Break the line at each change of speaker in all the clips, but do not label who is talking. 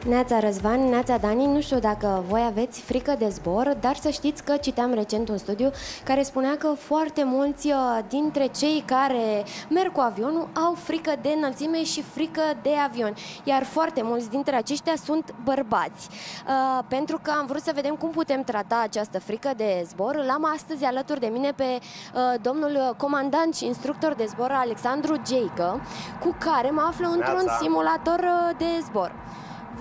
Neața Răzvan, neața Dani, nu știu dacă voi aveți frică de zbor, dar să știți că citeam recent un studiu care spunea că foarte mulți dintre cei care merg cu avionul au frică de înălțime și frică de avion, iar foarte mulți dintre aceștia sunt bărbați. Pentru că am vrut să vedem cum putem trata această frică de zbor, l-am astăzi alături de mine pe domnul comandant și instructor de zbor Alexandru Geică, cu care mă aflu într-un simulator de zbor.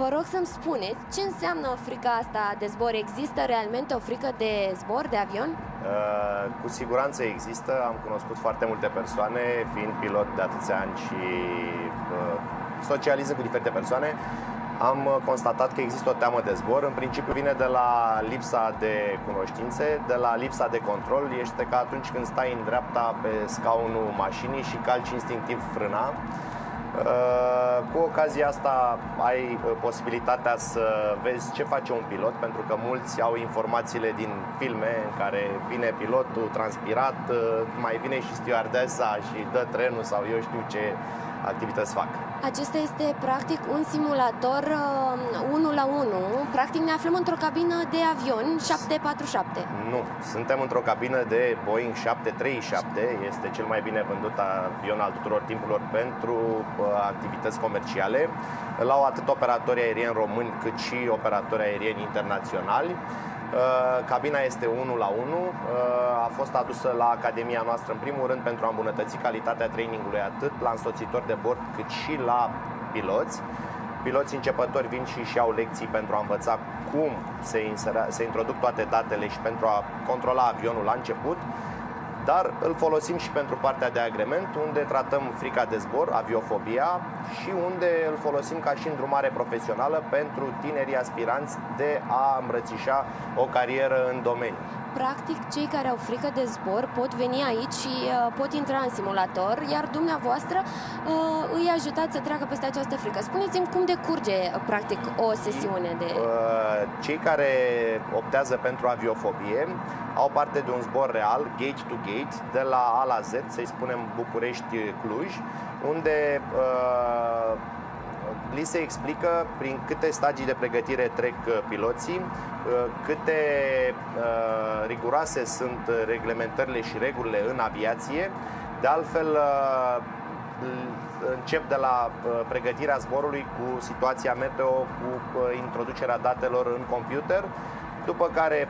Vă rog să-mi spuneți ce înseamnă frica asta de zbor. Există realmente o frică de zbor, de avion?
Cu siguranță există. Am cunoscut foarte multe persoane, fiind pilot de atâția ani și socializând cu diferite persoane. Am constatat că există o teamă de zbor. În principiu vine de la lipsa de cunoștințe, de la lipsa de control. Este ca atunci când stai în dreapta pe scaunul mașinii și calci instinctiv frâna. Cu ocazia asta ai posibilitatea să vezi ce face un pilot, pentru că mulți au informațiile din filme în care vine pilotul transpirat, mai vine și stewardesa și dă trenul sau eu știu ce activități fac.
Acesta este practic un simulator 1 la 1. Practic ne aflăm într-o cabină de avion 747.
Nu, suntem într-o cabină de Boeing 737. Este cel mai bine vândut avion al tuturor timpurilor pentru activități comerciale. Îl au atât operatori aerieni români cât și operatori aerieni internaționali. Cabina este 1 la 1, a fost adusă la Academia noastră în primul rând pentru a îmbunătăți calitatea trainingului atât la însoțitori de bord cât și la piloți. Piloții începători vin și își iau lecții pentru a învăța cum se introduc toate datele și pentru a controla avionul la început. Dar îl folosim și pentru partea de agrement, unde tratăm frica de zbor, aviofobia, și unde îl folosim ca și îndrumare profesională pentru tinerii aspiranți de a îmbrățișa o carieră în domeniu.
Practic, cei care au frică de zbor pot veni aici și pot intra în simulator, iar dumneavoastră îi ajutați să treacă peste această frică. Spuneți-mi cum decurge, practic, o sesiune de...
Cei care optează pentru aviofobie au parte de un zbor real, gate-to-gate, de la A la Z, să-i spunem București-Cluj, unde li se explică prin câte stagii de pregătire trec piloții, câte riguroase sunt reglementările și regulile în aviație. De altfel, încep de la pregătirea zborului cu situația meteo, cu introducerea datelor în computer, după care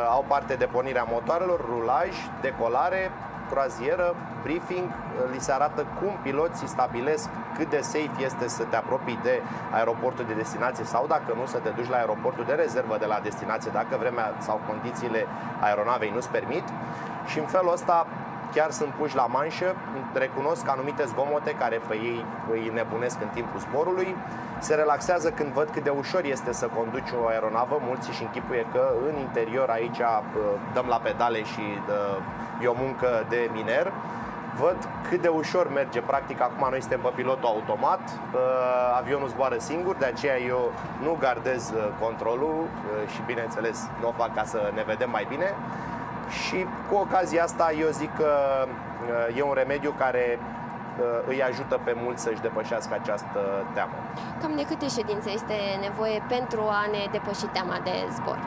au parte de pornirea motoarelor, rulaj, decolare, croazieră, briefing, li se arată cum piloții stabilesc cât de safe este să te apropii de aeroportul de destinație sau, dacă nu, să te duci la aeroportul de rezervă de la destinație, dacă vremea sau condițiile aeronavei nu-ți permit. Și în felul ăsta chiar sunt puși la manșă, recunosc anumite zgomote care pe ei îi nebunesc în timpul zborului, se relaxează când văd cât de ușor este să conduci o aeronavă. Mulți își închipuie că în interior aici dăm la pedale și e o muncă de miner. Văd cât de ușor merge. Practic, acum noi suntem pe pilotul automat, avionul zboară singur, de aceea eu nu gardez controlul și, bineînțeles, nu o fac ca să ne vedem mai bine. Și cu ocazia asta eu zic că e un remediu care îi ajută pe mulți să-și depășească această teamă.
Cam de câte ședințe este nevoie pentru a ne depăși teama de zbor?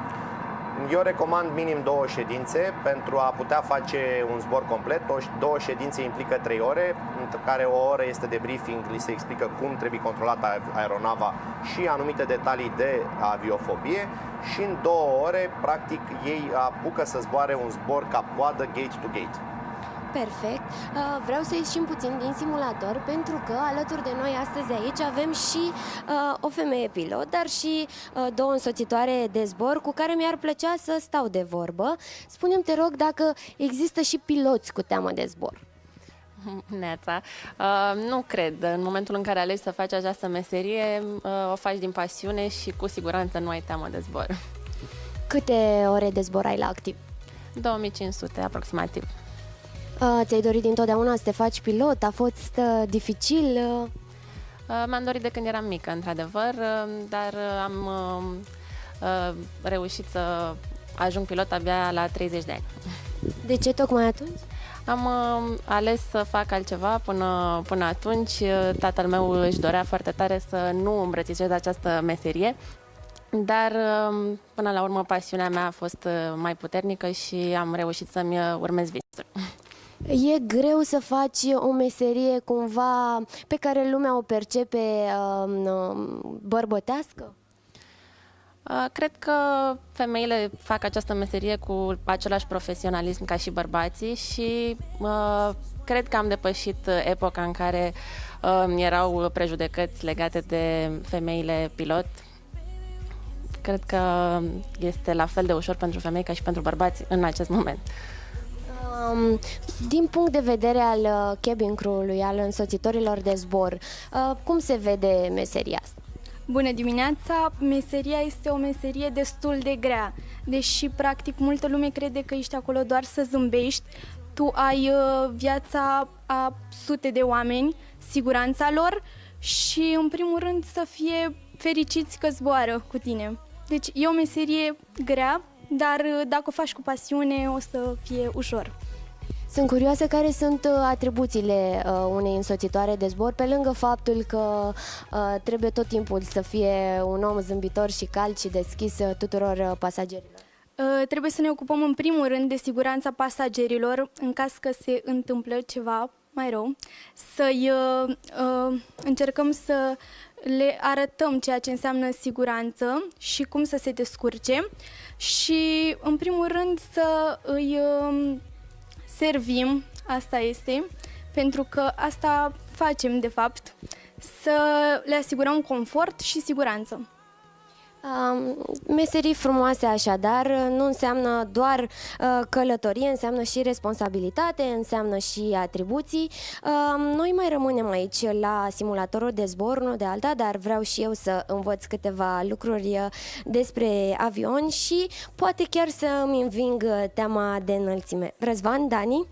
Eu recomand minim 2 ședințe pentru a putea face un zbor complet. 2 ședințe implică 3 ore, între care o oră este de briefing, li se explică cum trebuie controlată aeronava și anumite detalii de aviofobie, și în 2 ore, practic, ei apucă să zboare un zbor cap-coadă, gate-to-gate.
Perfect. Vreau să ieșim puțin din simulator, pentru că alături de noi astăzi aici avem și o femeie pilot, dar și 2 însoțitoare de zbor cu care mi-ar plăcea să stau de vorbă. Spune-mi, te rog, dacă există și piloți cu teamă de zbor.
Neața, nu cred. În momentul în care alegi să faci această meserie, o faci din pasiune și cu siguranță nu ai teamă de zbor.
Câte ore de zbor ai la activ?
2500 aproximativ.
Ți-ai dorit dintotdeauna să te faci pilot? A fost dificil?
M-am dorit de când eram mică, într-adevăr, dar am reușit să ajung pilot abia la 30 de ani.
De ce tocmai atunci?
Am ales să fac altceva până atunci. Tatăl meu își dorea foarte tare să nu îmbrățișez această meserie, dar până la urmă pasiunea mea a fost mai puternică și am reușit să-mi urmez visul.
E greu să faci o meserie cumva pe care lumea o percepe bărbătească?
Cred că femeile fac această meserie cu același profesionalism ca și bărbații și cred că am depășit epoca în care erau prejudecăți legate de femeile pilot. Cred că este la fel de ușor pentru femei ca și pentru bărbați în acest moment.
Din punct de vedere al cabin crew-ului, al însoțitorilor de zbor, cum se vede meseria asta?
Bună dimineața! Meseria este o meserie destul de grea, deși practic multă lume crede că ești acolo doar să zâmbești, tu ai viața a sute de oameni, siguranța lor și în primul rând să fie fericiți că zboară cu tine. Deci e o meserie grea, dar dacă o faci cu pasiune o să fie ușor.
Sunt curioasă care sunt atribuțiile unei însoțitoare de zbor, pe lângă faptul că trebuie tot timpul să fie un om zâmbitor și cald și deschis tuturor pasagerilor.
Trebuie să ne ocupăm în primul rând de siguranța pasagerilor în caz că se întâmplă ceva mai rău, să-i încercăm să le arătăm ceea ce înseamnă siguranță și cum să se descurce și în primul rând să îi servim, asta este, pentru că asta facem de fapt, să le asigurăm confort și siguranță.
Meserii frumoase așadar nu înseamnă doar călătorie, înseamnă și responsabilitate, înseamnă și atribuții. Noi mai rămânem aici la simulatorul de zbor, nu de alta, dar vreau și eu să învăț câteva lucruri despre avion și poate chiar să îmi înving teama de înălțime. Răzvan, Dani?